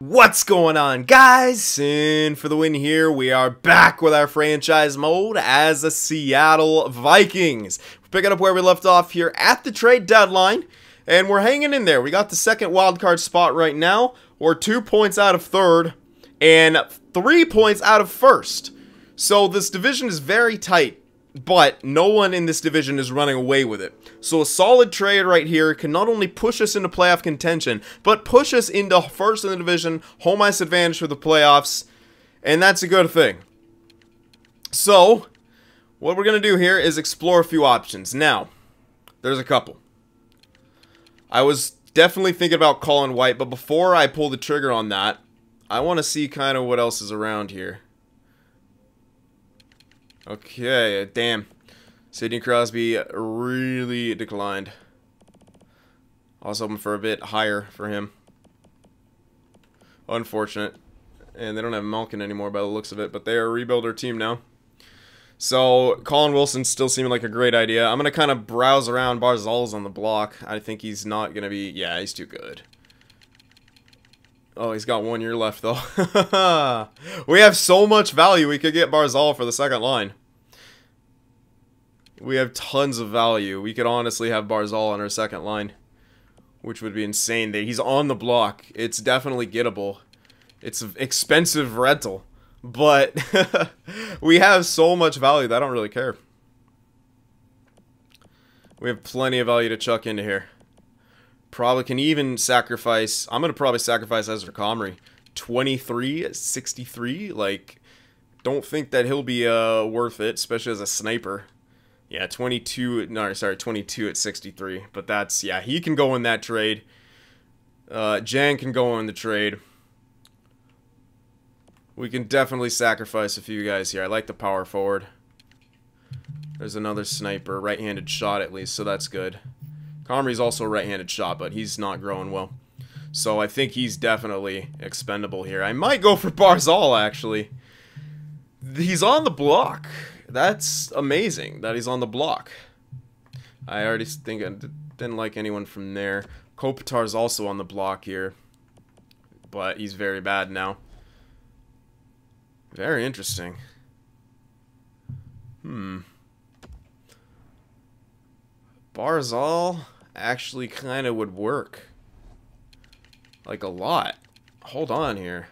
What's going on, guys? Sin for the win here. We are back with our franchise mode as the Seattle Vikings. We're picking up where we left off here at the trade deadline, and we're hanging in there. We got the second wildcard spot right now. We're 2 points out of third and 3 points out of first. So this division is very tight, but no one in this division is running away with it. So a solid trade right here can not only push us into playoff contention, but push us into first in the division, home ice advantage for the playoffs, and that's a good thing. So, what we're going to do here is explore a few options. Now, there's a couple. I was definitely thinking about ColinWhite, but before I pull the trigger on that, I want to see kind of what else is around here. Okay, damn. Sidney Crosby really declined. I was hoping for a bit higher for him. Unfortunate. And they don't have Malkin anymore by the looks of it, but they are a rebuilder team now. So, Colin Wilson's still seeming like a great idea. I'm going to kind of browse around. Barzal's on the block. I think he's not going to be... Yeah, he's too good. Oh, he's got 1 year left, though. We have so much value, we could get Barzal for the second line. We have tons of value. We could honestly have Barzal on our second line, which would be insane. He's on the block. It's definitely gettable. It's an expensive rental, but we have so much value that I don't really care. We have plenty of value to chuck into here. Probably can even sacrifice... I'm going to probably sacrifice Ezra Comrie. 23 at 63. Like, don't think that he'll be worth it, especially as a sniper. Yeah, 22... No, sorry, 22 at 63. But that's... Yeah, he can go in that trade. Jan can go in the trade. We can definitely sacrifice a few guys here. I like the power forward. There's another sniper. Right-handed shot, at least, so that's good. Comrie's also a right-handed shot, but he's not growing well. So I think he's definitely expendable here. I might go for Barzal, actually. He's on the block. That's amazing that he's on the block. I already think I didn't like anyone from there. Kopitar's also on the block here, but he's very bad now. Very interesting. Barzal actually kind of would work. Like a lot. Hold on here.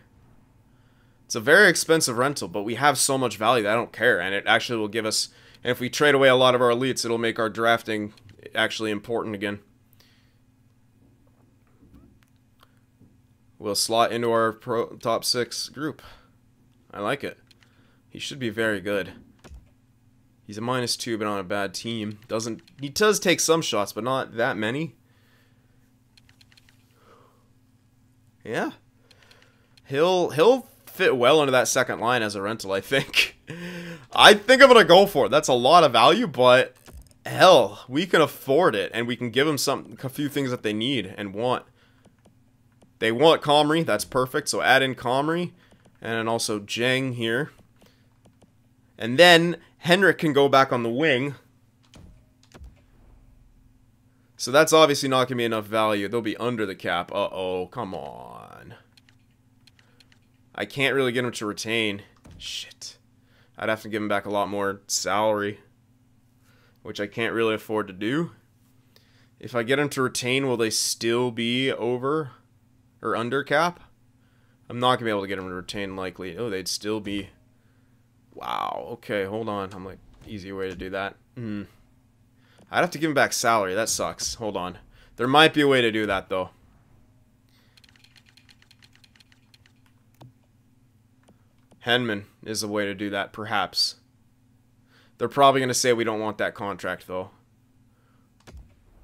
It's a very expensive rental, but we have so much value that I don't care. And it actually will give us... And if we trade away a lot of our elites, it'll make our drafting actually important again. We'll slot into our top 6 group. I like it. He should be very good. He's a -2, but on a bad team. He does take some shots, but not that many. Yeah. He'll fit well into that second line as a rental, I think. I think I'm gonna go for it. That's a lot of value, but hell, we can afford it, and we can give them a few things that they need and want. They want Comrie, that's perfect. So add in Comrie, and then also Jang here, and then Henrik can go back on the wing. So that's obviously not going to be enough value. They'll be under the cap. Uh-oh, come on. I can't really get him to retain. Shit. I'd have to give him back a lot more salary, which I can't really afford to do. If I get him to retain, will they still be over or under cap? I'm not going to be able to get him to retain likely. Oh, they'd still be... Wow, okay, hold on. I'm like, easy way to do that. I'd have to give him back salary. That sucks. Hold on. There might be a way to do that, though. Henman is a way to do that, perhaps. They're probably going to say we don't want that contract, though.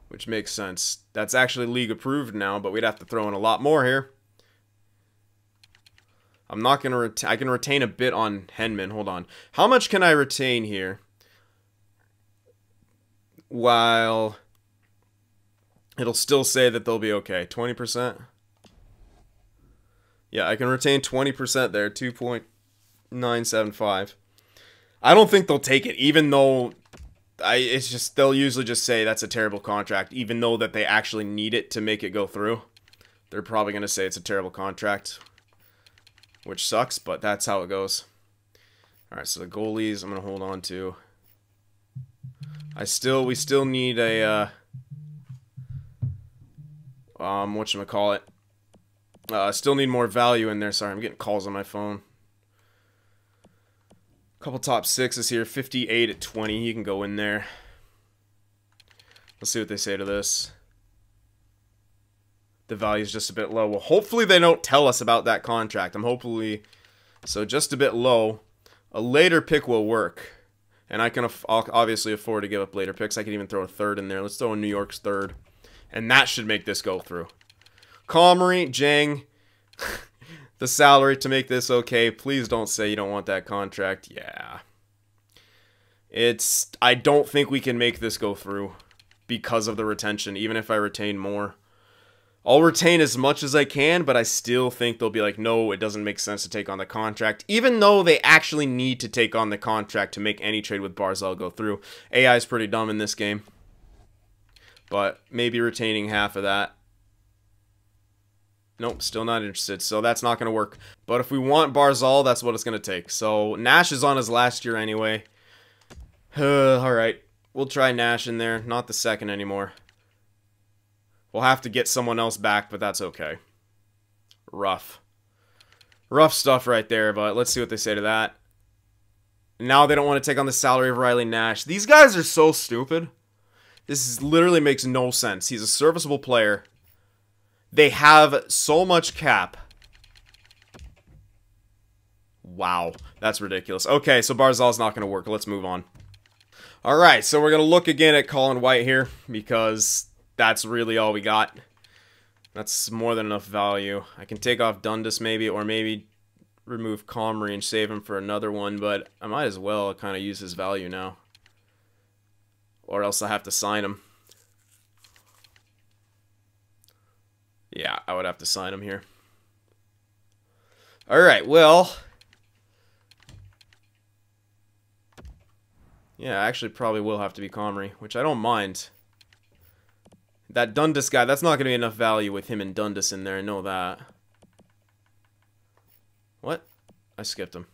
Which makes sense. That's actually league approved now, but we'd have to throw in a lot more here. I'm not going to I can retain a bit on Henman. Hold on. How much can I retain here? While it'll still say that they'll be okay. 20%? Yeah, I can retain 20% there. 2.975. I don't think they'll take it, even though it's just they'll usually just say that's a terrible contract, even though that they actually need it to make it go through. They're probably going to say it's a terrible contract. which sucks, but that's how it goes. Alright, so the goalies I'm going to hold on to. We still need a, whatchamacallit. Still need more value in there. Sorry, I'm getting calls on my phone. Couple top sixes here, 58 at 20. He can go in there. Let's see what they say to this. The value's just a bit low. Well, hopefully they don't tell us about that contract. So just a bit low. A later pick will work. And I'll obviously afford to give up later picks. I can even throw a third in there. Let's throw in New York's third. And that should make this go through. Comrie, Jang, the salary to make this okay. Please don't say you don't want that contract. Yeah. I don't think we can make this go through because of the retention, even if I retain more. I'll retain as much as I can, but I still think they'll be like, no, it doesn't make sense to take on the contract, even though they actually need to take on the contract to make any trade with Barzal go through. AI is pretty dumb in this game, but maybe retaining half of that. Nope, still not interested, so that's not going to work. But if we want Barzal, that's what it's going to take. So Nash is on his last year anyway. Alright, we'll try Nash in there, not the second anymore. We'll have to get someone else back, but that's okay. Rough. Rough stuff right there, but let's see what they say to that. Now they don't want to take on the salary of Riley Nash. These guys are so stupid. This literally makes no sense. He's a serviceable player. They have so much cap. Wow, that's ridiculous. Okay, so Barzal's not going to work. Let's move on. Alright, so we're going to look again at ColinWhite here, because that's really all we got. That's more than enough value. I can take off Dundas maybe, or maybe remove Comrie and save him for another one, but I might as well kind of use his value now. Or else I have to sign him. Yeah, I would have to sign him here. Alright, well. Yeah, I actually probably will have to be Comrie, which I don't mind. That Dundas guy, that's not going to be enough value with him and Dundas in there. I know that. What? I skipped him.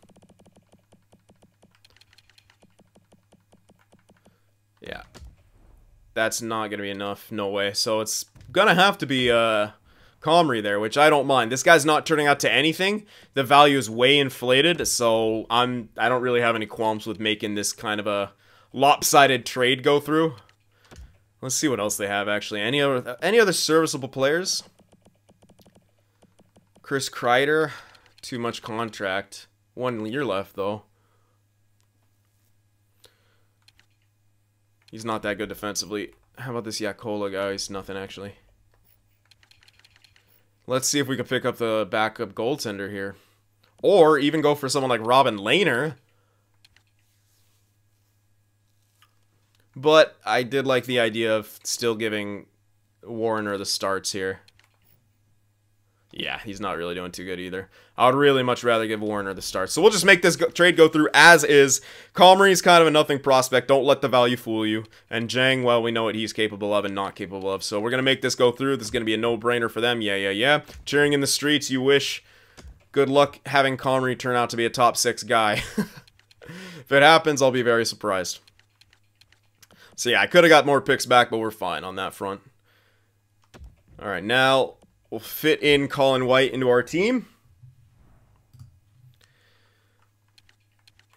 Yeah. That's not going to be enough. No way. So it's going to have to be Comrie there, which I don't mind. This guy's not turning out to anything. The value is way inflated, so I don't really have any qualms with making this kind of a lopsided trade go through. Let's see what else they have, actually. Any other serviceable players? Chris Kreider. Too much contract. 1 year left, though. He's not that good defensively. How about this Yakola guy? He's nothing, actually. Let's see if we can pick up the backup goaltender here. Or even go for someone like Robin Lehner. But I did like the idea of still giving Warner the starts here. Yeah, he's not really doing too good either. I would really much rather give Warner the starts. So we'll just make this trade go through as is. Comrie's kind of a nothing prospect. Don't let the value fool you. And Jang, well, we know what he's capable of and not capable of. So we're going to make this go through. This is going to be a no-brainer for them. Yeah. Cheering in the streets, you wish. Good luck having Comrie turn out to be a top 6 guy. If it happens, I'll be very surprised. So yeah, I could have got more picks back, but we're fine on that front. Alright, now we'll fit in ColinWhite into our team.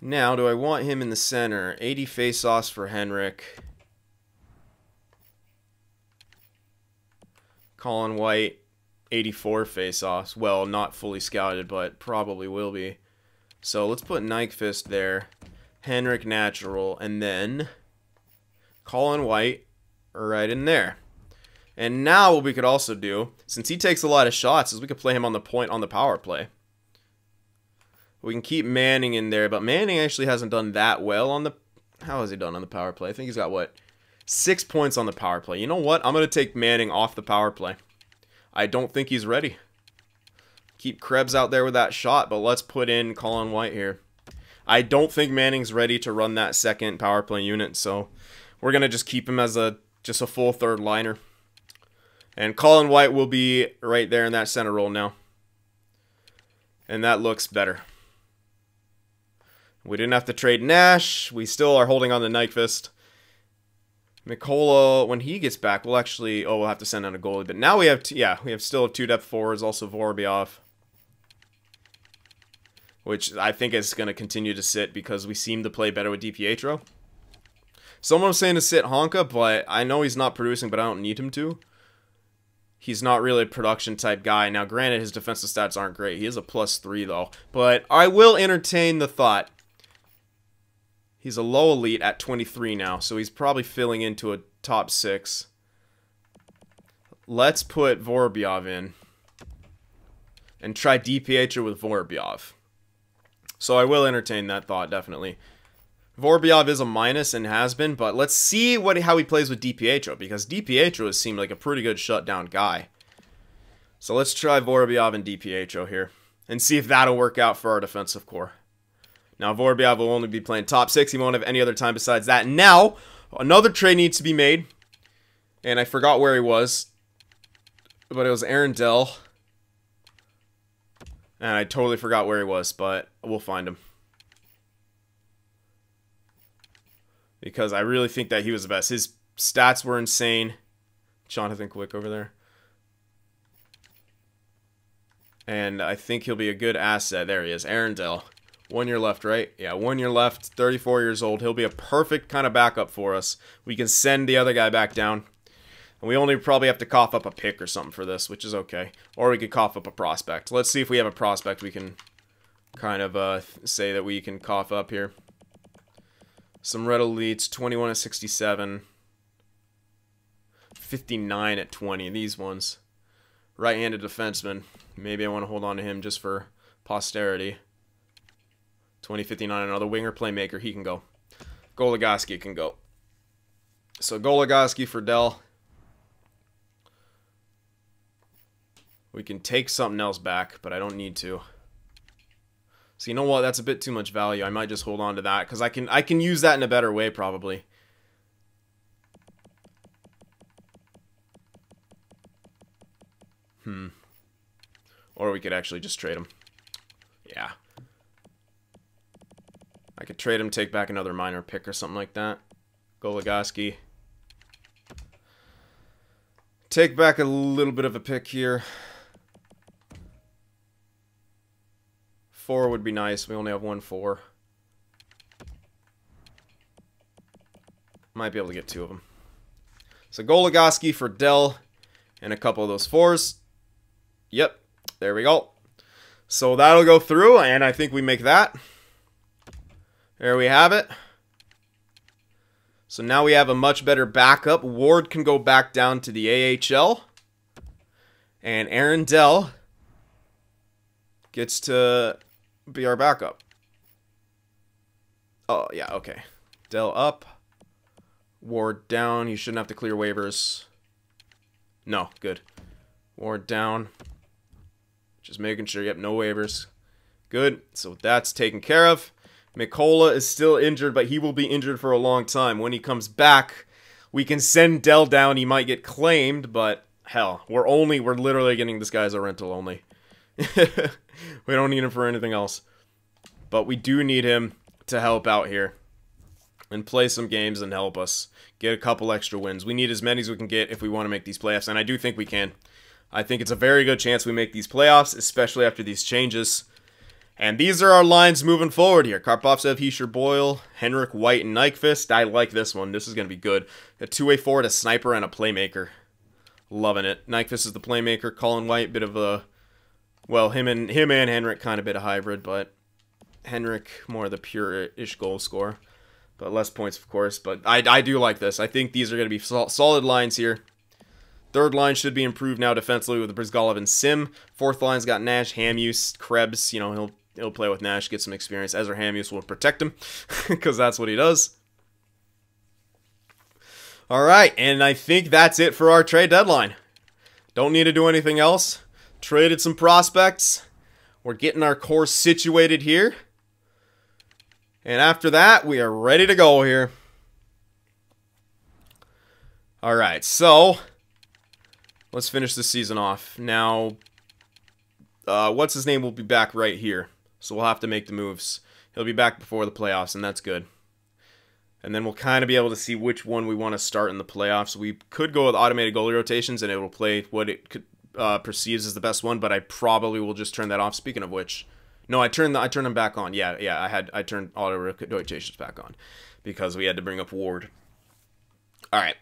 Now, do I want him in the center? 80 face-offs for Henrik. ColinWhite, 84 face-offs. Well, not fully scouted, but probably will be. So let's put Nyquist there. Henrik natural, and then ColinWhite right in there. And now what we could also do, since he takes a lot of shots, is we could play him on the point on the power play. We can keep Manning in there, but Manning actually hasn't done that well on the... How has he done on the power play? I think he's got, what, 6 points on the power play. You know what? I'm going to take Manning off the power play. I don't think he's ready. Keep Krebs out there with that shot, but let's put in ColinWhite here. I don't think Manning's ready to run that second power play unit, so we're going to just keep him as just a full third liner. And ColinWhite will be right there in that center role now. And that looks better. We didn't have to trade Nash. We still are holding on to Nyquist. Mikola, when he gets back, we'll actually... Oh, we'll have to send out a goalie. But now we have... we have still 2 depth forwards. Also Vorobyev. Which I think is going to continue to sit because we seem to play better with DiPietro. Someone was saying to sit Honka, but I know he's not producing, but I don't need him to. He's not really a production type guy. Now, granted, his defensive stats aren't great. He is a +3, though. But I will entertain the thought. He's a low elite at 23 now, so he's probably filling into a top 6. Let's put Vorobyev in. And try DiPietro with Vorobyev. So I will entertain that thought, definitely. Vorobyev is a minus and has been, but let's see how he plays with DiPietro, because DiPietro has seemed like a pretty good shutdown guy. So let's try Vorobyev and DiPietro here, and see if that'll work out for our defensive core. Now, Vorobyev will only be playing top 6. He won't have any other time besides that. Now, another trade needs to be made, and I forgot where he was, but it was Aaron Dell. And I totally forgot where he was, but we'll find him. Because I really think that he was the best. His stats were insane. Jonathan Quick over there. And I think he'll be a good asset. There he is, Aaron Dell. 1 year left, right? Yeah, 1 year left, 34 years old. He'll be a perfect kind of backup for us. We can send the other guy back down. And we only probably have to cough up a pick or something for this, which is okay. Or we could cough up a prospect. Let's see if we have a prospect we can kind of say that we can cough up here. Some red elites, 21 at 67. 59 at 20, these ones. Right-handed defenseman. Maybe I want to hold on to him just for posterity. 2059, another winger playmaker, he can go. Goligoski can go. So Goligoski for Dell. We can take something else back, but I don't need to. So you know what? That's a bit too much value. I might just hold on to that because I can use that in a better way probably. Or we could actually just trade him. Yeah. I could trade him, take back another minor pick or something like that. Goligoski. Take back a little bit of a pick here. 4 would be nice. We only have 1 4. Might be able to get 2 of them. So Goligoski for Dell and a couple of those 4s. Yep, there we go. So that'll go through, and I think we make that. There we have it. So now we have a much better backup. Ward can go back down to the AHL. And Aaron Dell gets to be our backup. Oh, yeah, okay. Dell up. Ward down. You shouldn't have to clear waivers. No, good. Ward down. Just making sure, yep, no waivers. Good. So that's taken care of. Mikola is still injured, but he will be injured for a long time. When he comes back, we can send Dell down. He might get claimed, but hell, we're literally getting this guy as a rental only. We don't need him for anything else. But we do need him to help out here and play some games and help us get a couple extra wins. We need as many as we can get if we want to make these playoffs, and I do think we can. I think it's a very good chance we make these playoffs, especially after these changes. And these are our lines moving forward here. Karpovtsev, Hischier, Boyle, Henrik, White, and Nyquist. I like this one. This is going to be good. A two-way forward, a sniper, and a playmaker. Loving it. Nyquist is the playmaker. ColinWhite, bit of a... Well, him and Henrik kind of bit of hybrid, but Henrik more the pure-ish goal scorer. But less points, of course. But I do like this. I think these are going to be solid lines here. Third line should be improved now defensively with Brzgalov and Sim. Fourth line's got Nash, Hamuse, Krebs. You know, he'll play with Nash, get some experience. Ezra Hamuse will protect him because that's what he does. All right, and I think that's it for our trade deadline. Don't need to do anything else. Traded some prospects. We're getting our core situated here. And after that, we are ready to go here. All right, so let's finish the season off. Now, what's his name will be back right here. So we'll have to make the moves. He'll be back before the playoffs, and that's good. And then we'll kind of be able to see which one we want to start in the playoffs. We could go with automated goalie rotations, and it will play what it perceives as the best one, but I probably will just turn that off. Speaking of which, no, I turned them back on. Yeah, I turned auto rotations back on because we had to bring up Ward. All right,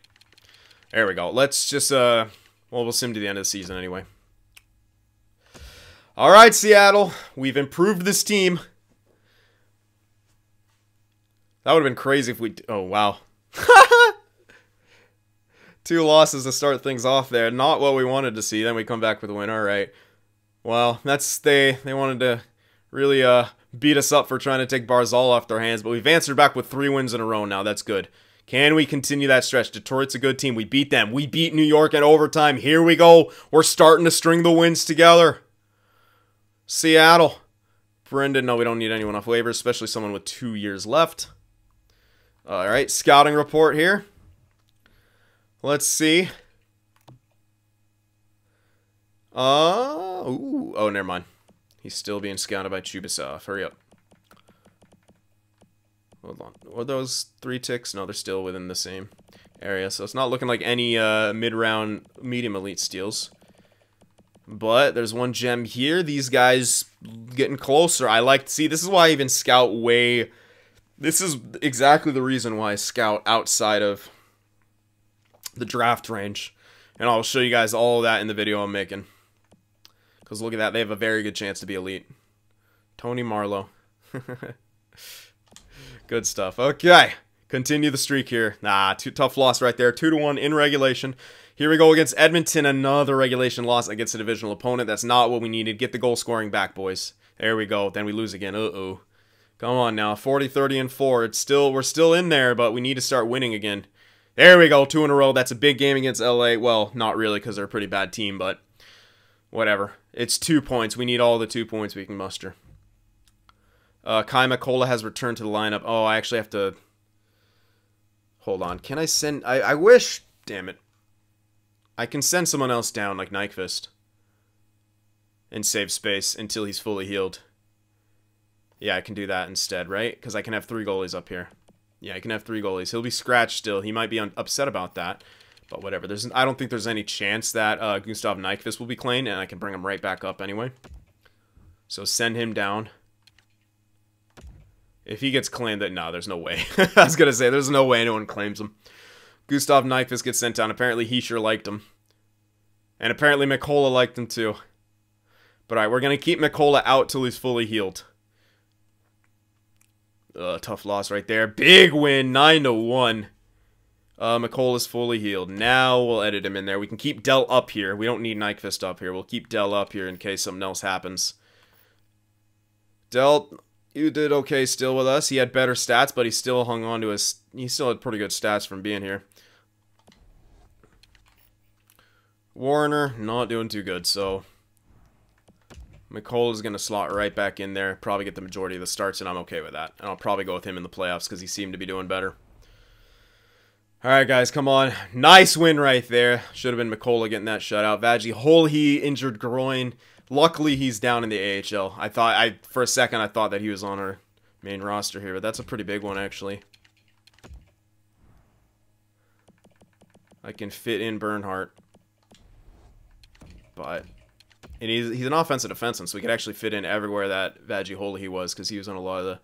there we go. Let's just we'll sim to the end of the season anyway. All right, Seattle, we've improved this team. That would have been crazy if we... Oh, wow. 2 losses to start things off there. Not what we wanted to see. Then we come back with a win. All right. Well, that's... They wanted to really beat us up for trying to take Barzal off their hands, but we've answered back with 3 wins in a row now. That's good. Can we continue that stretch? Detroit's a good team. We beat them. We beat New York in overtime. Here we go. We're starting to string the wins together. Seattle. Brendan, no, we don't need anyone off waivers, especially someone with 2 years left. All right, scouting report here. Let's see. Oh, never mind. He's still being scouted by Chubasov. Hurry up. Hold on. Were those 3 ticks? No, they're still within the same area. So it's not looking like any mid-round medium elite steals. But there's 1 gem here. These guys getting closer. I like to see. This is why I even scout way... This is exactly the reason why I scout outside of the draft range. And I'll show you guys all of that in the video I'm making. Because look at that. They have a very good chance to be elite. Tony Marlowe. Good stuff. Okay. Continue the streak here. Nah, tough loss right there. 2-1 in regulation. Here we go against Edmonton. Another regulation loss against a divisional opponent. That's not what we needed. Get the goal scoring back, boys. There we go. Then we lose again. Uh-oh. Come on now, 40, 30, and 4. We're still in there, but we need to start winning again. There we go, 2 in a row. That's a big game against LA. Well, not really, because they're a pretty bad team, but whatever. It's 2 points. We need all the 2 points we can muster. Kai McCullough has returned to the lineup. Oh, I actually have to... Hold on. Can I send... I wish... Damn it. I can send someone else down, like Nyquist, and save space until he's fully healed. Yeah, I can do that instead, right? Because I can have 3 goalies up here. Yeah, I can have 3 goalies. He'll be scratched still. He might be upset about that. But whatever. I don't think there's any chance that Gustav Nyquist will be claimed, and I can bring him right back up anyway. So send him down. If he gets claimed, no, there's no way. I was going to say, there's no way anyone claims him. Gustav Nyquist gets sent down. Apparently, he sure liked him. And apparently, McCullough liked him too. But alright, we're going to keep McCullough out till he's fully healed. Tough loss right there. Big win, 9-1. McCullough's fully healed. Now we'll edit him in there. We can keep Dell up here. We don't need Nyquist up here. We'll keep Dell up here in case something else happens. Dell, you did okay still with us. He had better stats, but he still hung on to his... He still had pretty good stats from being here. Warner, not doing too good, so... McCullough's going to slot right back in there. Probably get the majority of the starts, and I'm okay with that. And I'll probably go with him in the playoffs because he seemed to be doing better. Alright, guys, come on. Nice win right there. Should have been McCullough getting that shutout. Vaggie, injured groin. Luckily, he's down in the AHL. For a second, I thought that he was on our main roster here, but that's a pretty big one, actually. I can fit in Bernhardt. But... And he's an offensive defenseman, so we could actually fit in everywhere that Vaggie was, because he was on a lot of the...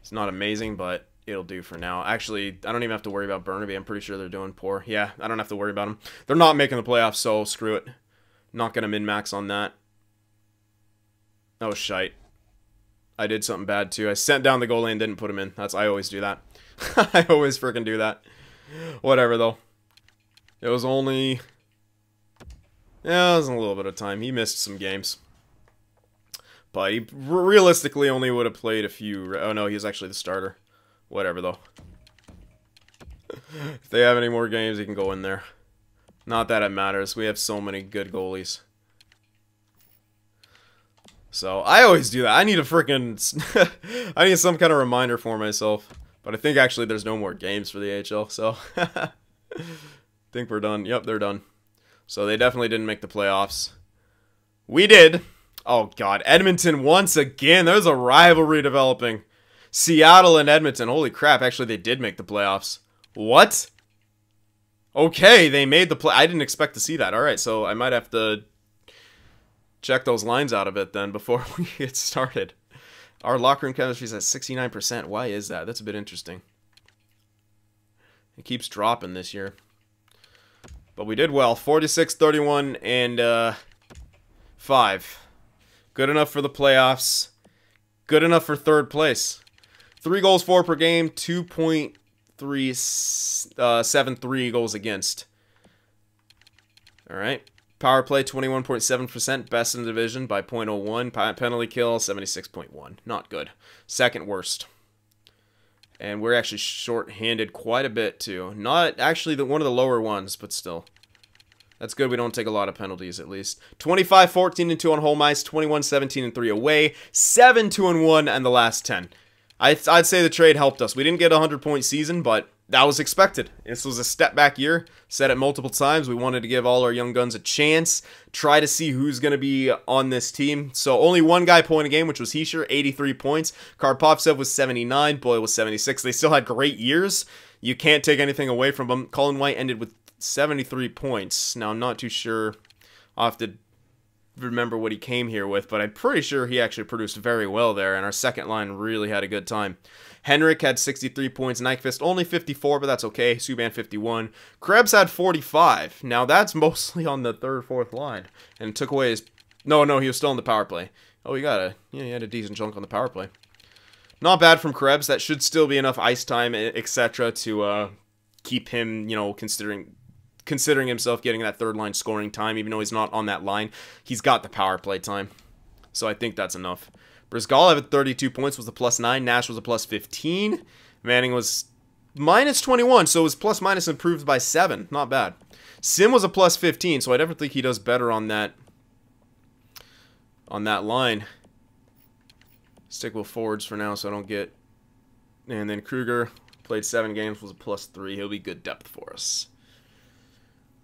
It's not amazing, but it'll do for now. Actually, I don't even have to worry about Burnaby. I'm pretty sure they're doing poor. Yeah, I don't have to worry about them. They're not making the playoffs, so screw it. Not going to min-max on that. Oh, shite. I did something bad, too. I sent down the goalie and didn't put him in. I always do that. I always freaking do that. Whatever, though. It was only... Yeah, it was a little bit of time. He missed some games. But he realistically only would have played a few... Oh, no, he was actually the starter. Whatever, though. If they have any more games, he can go in there. Not that it matters. We have so many good goalies. So, I always do that. I need a freaking... I need some kind of reminder for myself. But I think, actually, there's no more games for the AHL, so... I think we're done. Yep, they're done. So they definitely didn't make the playoffs. We did. Oh, God. Edmonton once again. There's a rivalry developing. Seattle and Edmonton. Holy crap. Actually, they did make the playoffs. What? Okay, they made the play. I didn't expect to see that. All right, so I might have to check those lines out a bit then before we get started. Our locker room chemistry is at 69%. Why is that? That's a bit interesting. It keeps dropping this year. But we did well. 46, 31, and 5. Good enough for the playoffs. Good enough for third place. 3 goals for per game. 2.373 goals against. All right. Power play, 21.7%. Best in the division by 0.01. Penalty kill, 76.1. Not good. Second worst. And we're actually short-handed quite a bit, too. Not actually one of the lower ones, but still. That's good. We don't take a lot of penalties, at least. 25, 14, and 2 on home ice. 21, 17, and 3 away. 7, 2, and 1, and the last 10. I'd say the trade helped us. We didn't get a 100-point season, but that was expected. This was a step-back year. Said it multiple times. We wanted to give all our young guns a chance. Try to see who's going to be on this team. So only one guy point a game, which was Hischier, 83 points. Karpovtsev was 79. Boyle was 76. They still had great years. You can't take anything away from them. ColinWhite ended with 73 points. Now, I'm not too sure. I'll have to remember what he came here with, but I'm pretty sure he actually produced very well there, and our second line really had a good time. Henrik had 63 points, Nyquist only 54, but that's okay. Subban 51. Krebs had 45. Now that's mostly on the third, fourth line, and took away his. No, he was still on the power play. Oh, he had a decent chunk on the power play. Not bad from Krebs. That should still be enough ice time, etc., to keep him, considering himself getting that third line scoring time, even though he's not on that line. He's got the power play time. So I think that's enough. Barzal had 32 points, was a +9. Nash was a +15. Manning was -21, so his plus-minus improved by 7. Not bad. Sim was a +15, so I definitely think he does better on that line. Stick with forwards for now so I don't get. And then Kruger played 7 games, was a +3. He'll be good depth for us.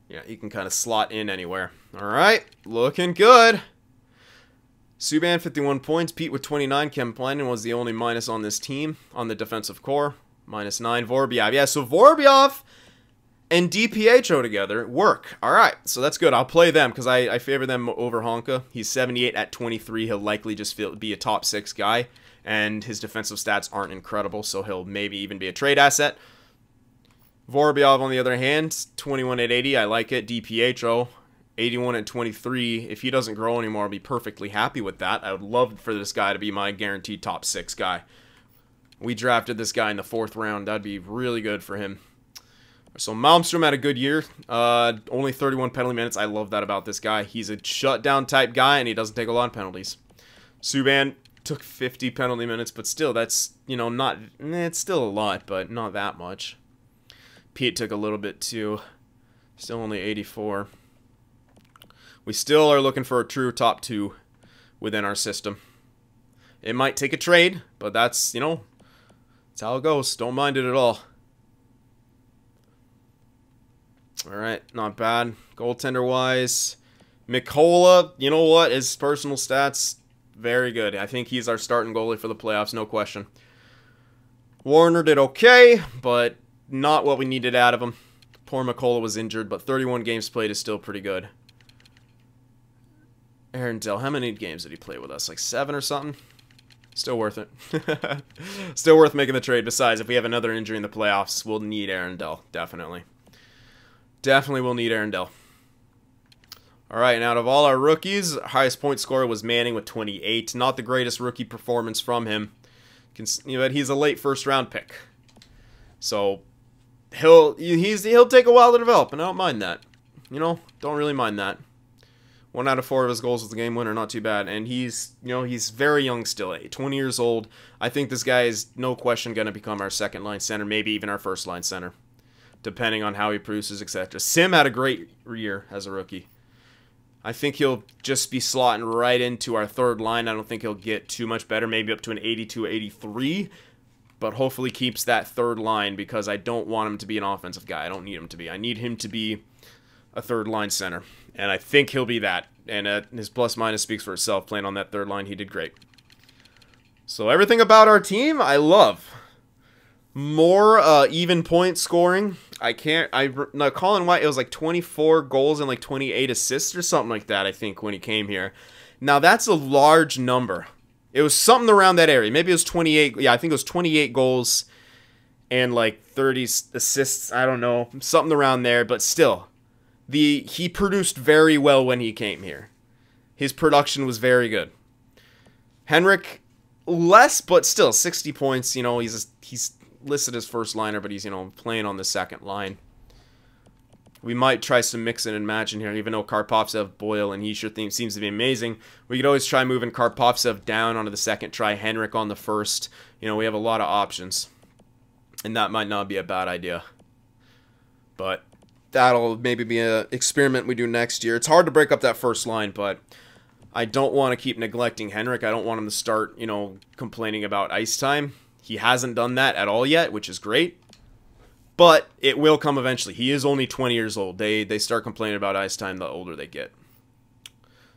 Yeah, he can kind of slot in anywhere. All right, looking good. Subban, 51 points. Pete with 29. Kemplainen was the only minus on this team on the defensive core. -9. Vorobyev. Yeah, so Vorobyev and DiPietro together work. All right, so that's good. I'll play them because I favor them over Honka. He's 78 at 23. He'll likely just be a top 6 guy, and his defensive stats aren't incredible, so he'll maybe even be a trade asset. Vorobyev, on the other hand, 21 at 80. I like it. DiPietro, 81 at 23. If he doesn't grow anymore, I'll be perfectly happy with that. I would love for this guy to be my guaranteed top 6 guy. We drafted this guy in the 4th round. That'd be really good for him. So Malmstrom had a good year. Only 31 penalty minutes. I love that about this guy. He's a shutdown type guy, and he doesn't take a lot of penalties. Subban took 50 penalty minutes, but still, that's, not... it's still a lot, but not that much. Pete took a little bit too. Still only 84. We still are looking for a true top 2 within our system. It might take a trade, but that's, that's how it goes. Don't mind it at all. Alright, not bad. Goaltender-wise, Mikola, you know what? His personal stats, very good. I think he's our starting goalie for the playoffs, no question. Warner did okay, but not what we needed out of him. Poor Mikola was injured, but 31 games played is still pretty good. Aaron Dell, how many games did he play with us? Like 7 or something? Still worth it. Still worth making the trade. Besides, if we have another injury in the playoffs, we'll need Aaron Dell. Definitely. Definitely will need Aaron Dell. Alright, and out of all our rookies, highest point scorer was Manning with 28. Not the greatest rookie performance from him. But he's a late first-round pick. So, he'll take a while to develop, and I don't mind that. Don't really mind that. 1 out of 4 of his goals was the game winner, not too bad. And he's very young still, 20 years old. I think this guy is no question going to become our second-line center, maybe even our first-line center, depending on how he produces, etc. Sim had a great year as a rookie. I think he'll just be slotting right into our third line. I don't think he'll get too much better, maybe up to an 82, 83, but hopefully keeps that third line because I don't want him to be an offensive guy. I don't need him to be. I need him to be a third-line center, and I think he'll be that. And his plus-minus speaks for itself. Playing on that third line, he did great. So everything about our team, I love. More even point scoring. ColinWhite, it was like 24 goals and like 28 assists or something like that, I think, when he came here. Now, that's a large number. It was something around that area. Maybe it was 28. Yeah, I think it was 28 goals and like 30 assists. I don't know. Something around there, but still. He produced very well when he came here. His production was very good. Henrik, less, but still 60 points. You know, he's listed as first liner, but he's, you know, playing on the second line. We might try some mixing and matching here, even though Karpovtsev, Boyle, and he sure seems to be amazing. We could always try moving Karpovtsev down onto the second, try Henrik on the first. You know, we have a lot of options. And that might not be a bad idea. But that'll maybe be an experiment we do next year. It's hard to break up that first line, but I don't want to keep neglecting Henrik. I don't want him to start, you know, complaining about ice time. He hasn't done that at all yet, which is great. But it will come eventually. He is only 20 years old. They start complaining about ice time the older they get.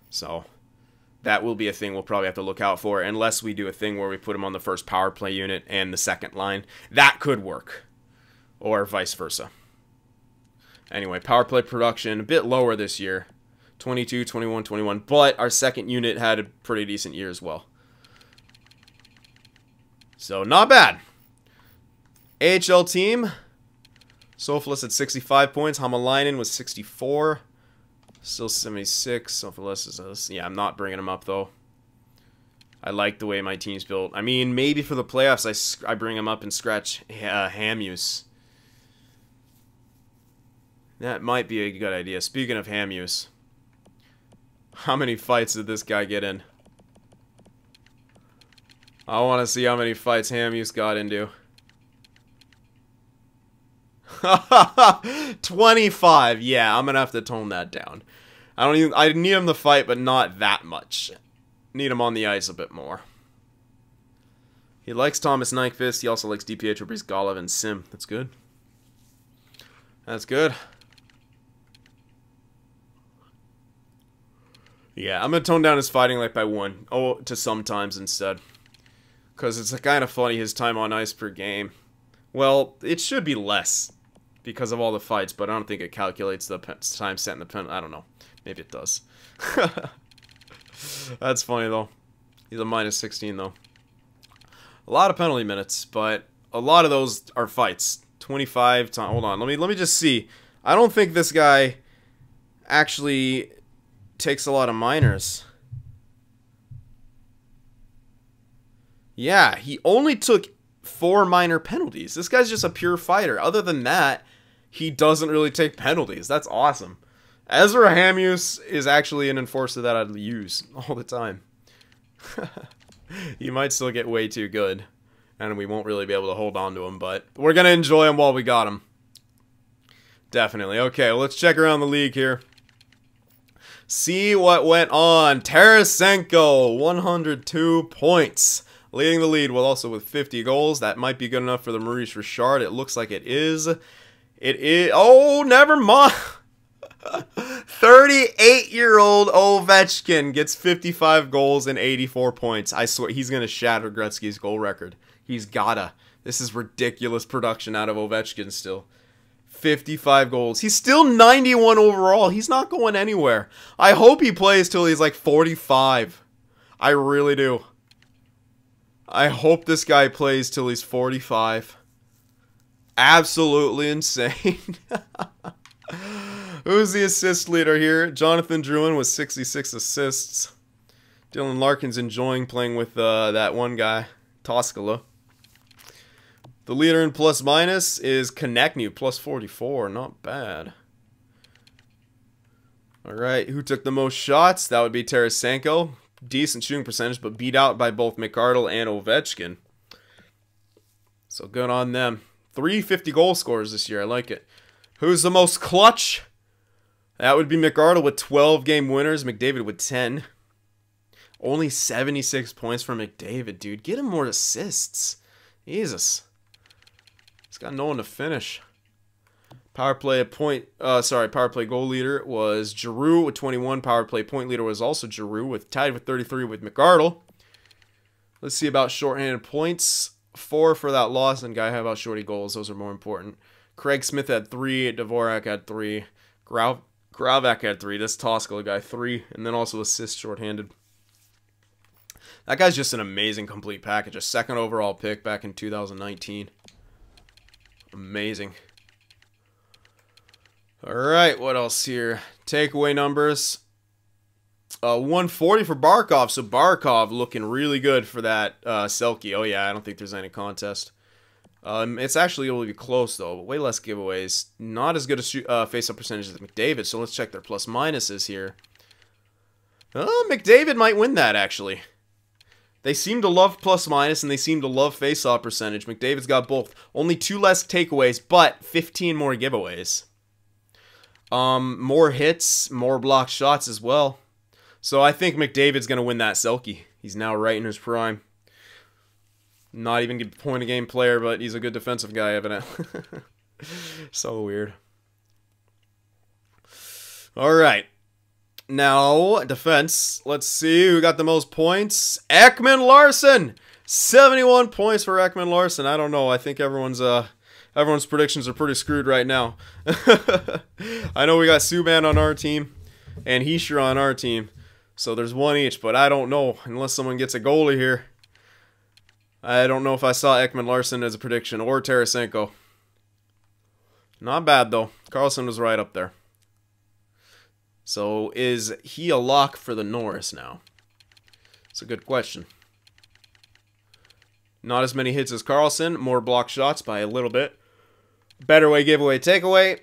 So that will be a thing we'll probably have to look out for, unless we do a thing where we put him on the first power play unit and the second line. That could work. Or vice versa. Anyway, power play production, a bit lower this year. 22, 21, 21. But our second unit had a pretty decent year as well. So, not bad. AHL team. Sophoulis at 65 points. Hamalainen was 64. Still 76. Sophoulis is... yeah, I'm not bringing him up, though. I like the way my team's built. I mean, maybe for the playoffs, I bring him up and scratch Hamuse. That might be a good idea. Speaking of Hamuse, how many fights did this guy get in? I want to see how many fights Hamuse got into. 25. Yeah, I'm gonna have to tone that down. I need him to fight, but not that much. Need him on the ice a bit more. He likes Thomas Nyquist. He also likes DiPietro, Brizgalov, and Sim. That's good. That's good. Yeah, I'm gonna tone down his fighting like by 1. Oh, to sometimes instead. Because it's kind of funny, his time on ice per game. Well, it should be less because of all the fights, but I don't think it calculates the time set in the pen. I don't know. Maybe it does. That's funny, though. He's a minus 16, though. A lot of penalty minutes, but a lot of those are fights. 25 times. Hold on. Let me just see. I don't think this guy actually takes a lot of minors. Yeah, he only took 4 minor penalties. This guy's just a pure fighter. Other than that, he doesn't really take penalties. That's awesome. Ezra Hamuse is actually an enforcer that I'd use all the time. He might still get way too good, and we won't really be able to hold on to him, but we're going to enjoy him while we got him. Definitely. Okay, well, let's check around the league here. See what went on. Tarasenko, 102 points. Leading the lead, well, also with 50 goals. That might be good enough for the Maurice Richard. It looks like it is. It is. Oh, never mind. 38-year-old Ovechkin gets 55 goals and 84 points. I swear, he's going to shatter Gretzky's goal record. He's gotta. This is ridiculous production out of Ovechkin still. 55 goals. He's still 91 overall. He's not going anywhere. I hope he plays till he's like 45. I really do. I hope this guy plays till he's 45. Absolutely insane. Who's the assist leader here? Jonathan Drouin with 66 assists. Dylan Larkin's enjoying playing with that one guy, Toskala. The leader in plus minus is Konechny, plus 44. Not bad. Alright, who took the most shots? That would be Tarasenko. Decent shooting percentage, but beat out by both McArdle and Ovechkin. So good on them. 350 goal scorers this year. I like it. Who's the most clutch? That would be McArdle with 12 game winners. McDavid with 10. Only 76 points for McDavid, dude. Get him more assists. Jesus. He's got no one to finish. Power play power play goal leader was Giroux with 21. Power play point leader was also Giroux, with tied with 33 with McArdle. Let's see about shorthanded points. 4 for that loss, and guy had about shorty goals. Those are more important. Craig Smith had 3. Dvorak had 3. Gravak had 3. This Toskala guy 3, and then also assist shorthanded. That guy's just an amazing complete package. A 2nd overall pick back in 2019. Amazing. Alright, what else here? Takeaway numbers. 140 for Barkov. So Barkov looking really good for that Selke. Oh yeah, I don't think there's any contest. It's actually going to be close though, but way less giveaways. Not as good a face-up percentage as McDavid, so let's check their plus-minuses here. McDavid might win that, actually. They seem to love plus-minus, and they seem to love face-off percentage. McDavid's got both. Only 2 less takeaways, but 15 more giveaways. More hits, more blocked shots as well. So I think McDavid's going to win that Selke. He's now right in his prime. Not even a point-a-game player, but he's a good defensive guy, evidently. So weird. Alright. Now, defense. Let's see who got the most points. Ekman Larson! 71 points for Ekman Larson. I don't know. I think everyone's predictions are pretty screwed right now. I know we got Subban on our team and Heischer on our team. So there's 1 each, but I don't know. Unless someone gets a goalie here. I don't know if I saw Ekman Larson as a prediction or Tarasenko. Not bad, though. Carlson was right up there. So is he a lock for the Norris now? It's a good question. Not as many hits as Carlson. More block shots by a little bit. Better way giveaway takeaway.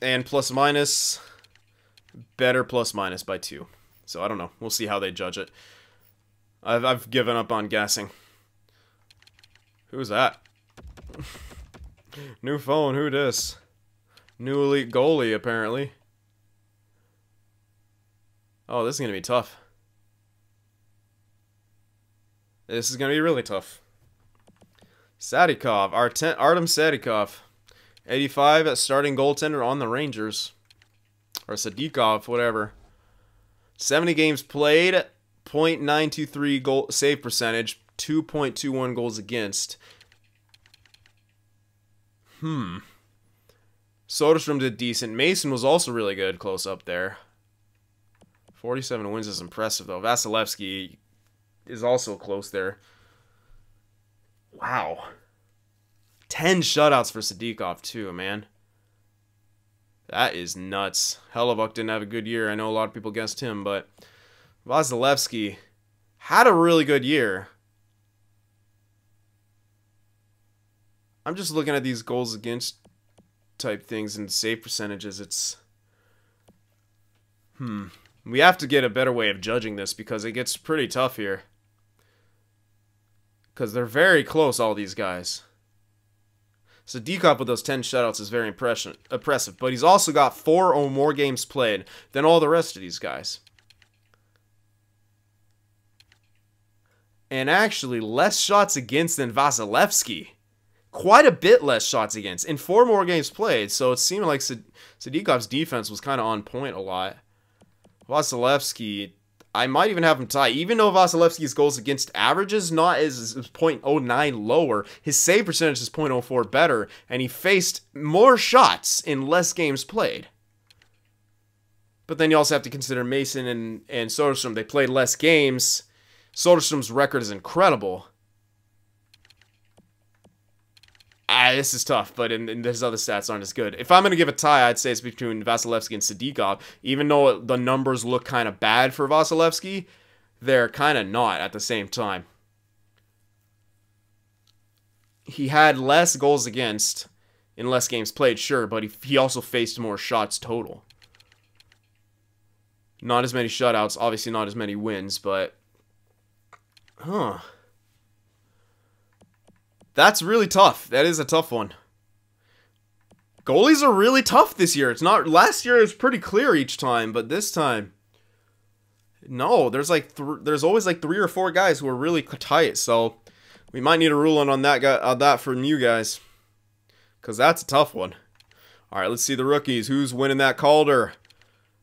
And plus minus. Better plus minus by 2. So I don't know. We'll see how they judge it. I've given up on guessing. Who's that? New phone. Who dis? New elite goalie, apparently. Oh, this is going to be tough. This is going to be really tough. Sadikov. Artem Sadikov. 85 at starting goaltender on the Rangers. Or Sadikov, whatever. 70 games played. .923 goal save percentage. 2.21 goals against. Soderstrom did decent. Mason was also really good close up there. 47 wins is impressive, though. Vasilevsky is also close there. Wow. 10 shutouts for Sadikov, too, man. That is nuts. Hellebuck didn't have a good year. I know a lot of people guessed him, but Vasilevsky had a really good year. I'm just looking at these goals against type things and save percentages. It's... We have to get a better way of judging this because it gets pretty tough here. Because they're very close, all these guys. So Dekop with those 10 shutouts is very impressive. But he's also got 4 or more games played than all the rest of these guys. And actually, less shots against than Vasilevsky. Quite a bit less shots against. In 4 more games played. So it seemed like Sadikov's defense was kind of on point a lot. Vasilevsky, I might even have him tie. Even though Vasilevsky's goals against average is not as .09 lower, his save percentage is .04 better, and he faced more shots in less games played. But then you also have to consider Mason and Soderstrom. They played less games. Soderstrom's record is incredible. This is tough, but his other stats aren't as good. If I'm going to give a tie, I'd say it's between Vasilevsky and Sadikov. Even though the numbers look kind of bad for Vasilevsky, they're kind of not at the same time. He had less goals against in less games played, sure, but he also faced more shots total. Not as many shutouts, obviously not as many wins, but... That's really tough. That is a tough one. Goalies are really tough this year. It's not... Last year it was pretty clear each time, but this time... No, there's like... there's always like 3 or 4 guys who are really tight, so... We might need a ruling on that guy, that from you guys. Because that's a tough one. All right, let's see the rookies. Who's winning that Calder?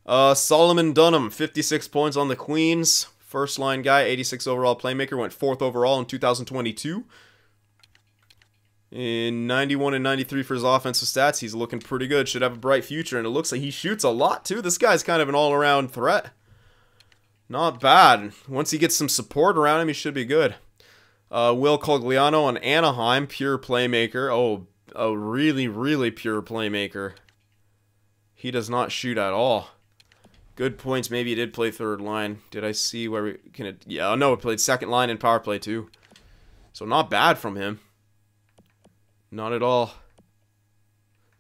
Solomon Dunham, 56 points on the Queens. First line guy, 86 overall playmaker. Went 4th overall in 2022. In 91 and 93 for his offensive stats. He's looking pretty good. Should have a bright future. And it looks like he shoots a lot, too. This guy's kind of an all-around threat. Not bad. Once he gets some support around him, he should be good. Will Cogliano on Anaheim. Pure playmaker. Oh, a really, really pure playmaker. He does not shoot at all. Good points. Maybe he did play third line. Did I see where we can? Yeah, no, he played second line in power play too. So not bad from him. Not at all.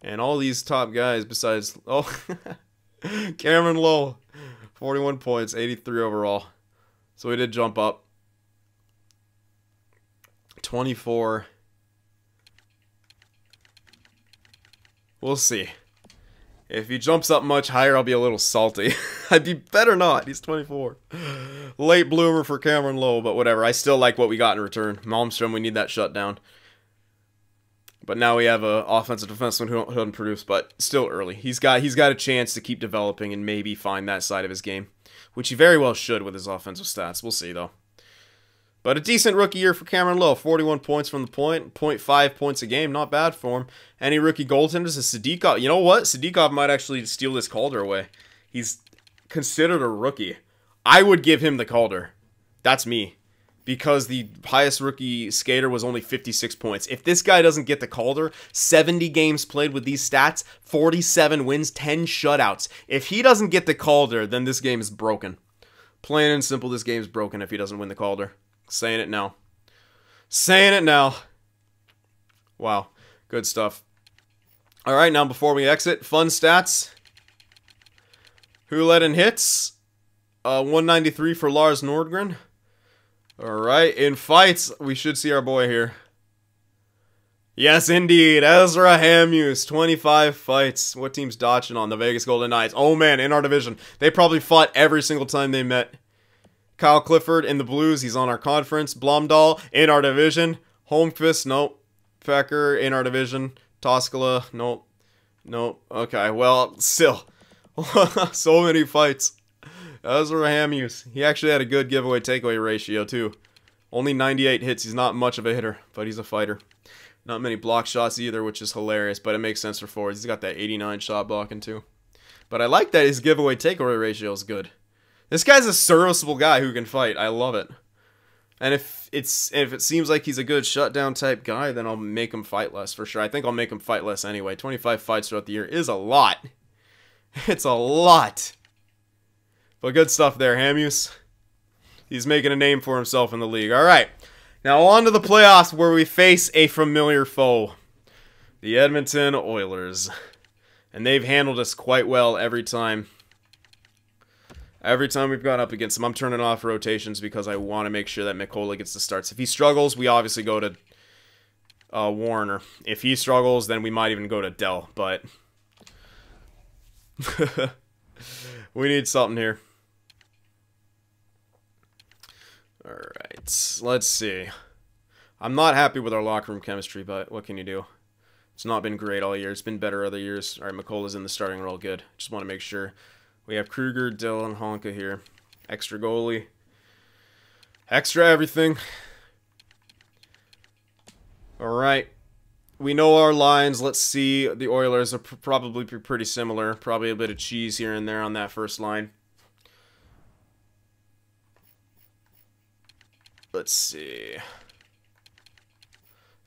And all these top guys besides Cameron Lowe, 41 points, 83 overall. So he did jump up. 24. We'll see. If he jumps up much higher, I'll be a little salty. I'd be better not. He's 24. Late bloomer for Cameron Lowe, but whatever. I still like what we got in return. Malmstrom, we need that shutdown. But now we have an offensive defenseman who doesn't produce, but still early. He's got a chance to keep developing and maybe find that side of his game, which he very well should with his offensive stats. We'll see, though. But a decent rookie year for Cameron Lowe. 41 points from the point. 0.5 points a game. Not bad for him. Any rookie goaltenders is Sadikov. You know what? Sadikov might actually steal this Calder away. He's considered a rookie. I would give him the Calder. That's me. Because the highest rookie skater was only 56 points. If this guy doesn't get the Calder, 70 games played with these stats, 47 wins, 10 shutouts. If he doesn't get the Calder, then this game is broken. Plain and simple, this game is broken if he doesn't win the Calder. Saying it now. Saying it now. Wow. Good stuff. Alright, now before we exit, fun stats. Who led in hits? 193 for Lars Nordgren. Alright, in fights, we should see our boy here. Yes, indeed. Ezra Hamuse, 25 fights. What team's dodging on? The Vegas Golden Knights. Oh man, in our division. They probably fought every single time they met. Kyle Clifford in the Blues, he's on our conference. Blomdahl in our division. Holmqvist, nope. Pecker in our division. Toskala, nope. Nope. Okay, well, still. So many fights. Ezra Hamuse. He actually had a good giveaway takeaway ratio, too. Only 98 hits. He's not much of a hitter, but he's a fighter. Not many block shots either, which is hilarious, but it makes sense for forwards. He's got that 89 shot blocking, too. But I like that his giveaway takeaway ratio is good. This guy's a serviceable guy who can fight. I love it. And if it seems like he's a good shutdown type guy, then I'll make him fight less for sure. I think I'll make him fight less anyway. 25 fights throughout the year is a lot. It's a lot. But good stuff there, Hamuse. He's making a name for himself in the league. All right. Now on to the playoffs where we face a familiar foe. The Edmonton Oilers. And they've handled us quite well every time. Every time we've gone up against him, I'm turning off rotations because I want to make sure that Mikola gets the starts. If he struggles, we obviously go to Warner. If he struggles, then we might even go to Dell. But we need something here. Alright, let's see. I'm not happy with our locker room chemistry, but what can you do? It's not been great all year. It's been better other years. Alright, Mikola's in the starting role. Good. Just want to make sure. We have Kruger, Dill, and Honka here. Extra goalie. Extra everything. Alright. We know our lines. Let's see. The Oilers are probably pretty similar. Probably a bit of cheese here and there on that first line. Let's see.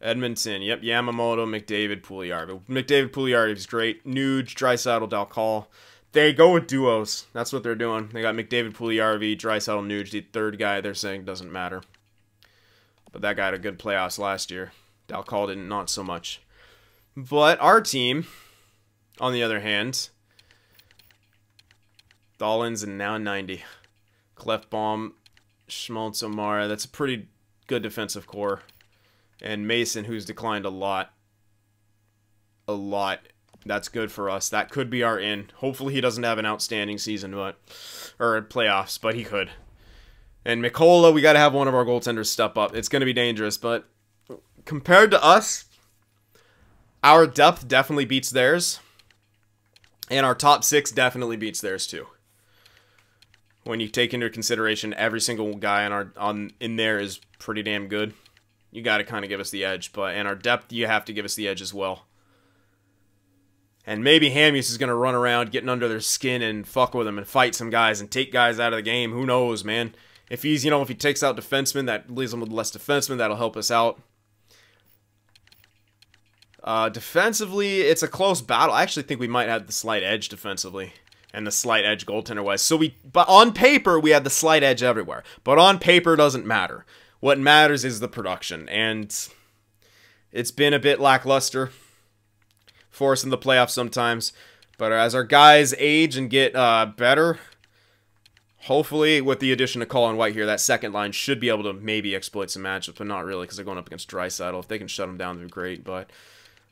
Edmonton. Yep, Yamamoto, McDavid, Puljujarvi. McDavid, Puljujarvi is great. Nuge, Draisaitl, Dalcall. They go with duos. That's what they're doing. They got McDavid, Puljujarvi, Draisaitl, Nuge. The third guy they're saying doesn't matter. But that guy had a good playoffs last year. Dalcall didn't, not so much. But our team, on the other hand, Dollins and now 90. Clefbaum, Schmaltz, Omara. That's a pretty good defensive core. And Mason, who's declined a lot. A lot. That's good for us. That could be our in. Hopefully he doesn't have an outstanding season, or playoffs, but he could. And Mikola, we got to have one of our goaltenders step up. It's going to be dangerous, but compared to us, our depth definitely beats theirs. And our top 6 definitely beats theirs too. When you take into consideration every single guy in there is pretty damn good. You got to kind of give us the edge, and our depth, you have to give us the edge as well. And maybe Hamuse is going to run around getting under their skin and fuck with them and fight some guys and take guys out of the game. Who knows, man? If he's, if he takes out defensemen, that leaves them with less defensemen. That'll help us out. Defensively, it's a close battle. I actually think we might have the slight edge defensively and the slight edge goaltender-wise. But on paper, we have the slight edge everywhere. But on paper, doesn't matter. What matters is the production, and it's been a bit lackluster for us in the playoffs sometimes. But as our guys age and get better, hopefully with the addition of ColinWhite here, that second line should be able to maybe exploit some matchups, but not really because they're going up against Draisaitl. If they can shut them down, they're great. But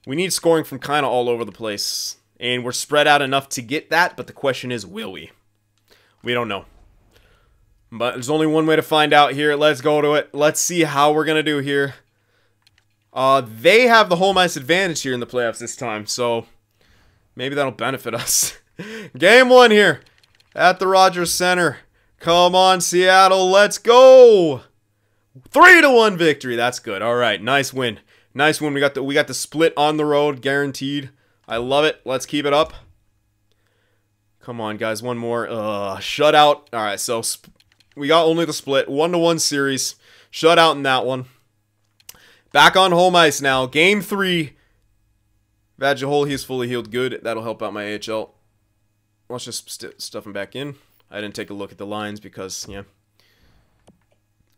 we need scoring from kind of all over the place, and we're spread out enough to get that, but the question is, will we? We don't know. But there's only one way to find out here. Let's go to it. Let's see how we're going to do here. They have the home ice advantage here in the playoffs this time, so maybe that'll benefit us. Game 1 here at the Rogers Center. Come on, Seattle. Let's go. 3-1 victory. That's good. All right, nice win. Nice win. We got the split on the road, guaranteed. I love it. Let's keep it up. Come on, guys. One more. Shutout. All right, so we got only the split. 1-1 series. Shutout in that one. Back on home ice now. Game 3. Vajahol, he's fully healed. Good. That'll help out my AHL. Let's just stuff him back in. I didn't take a look at the lines because, yeah,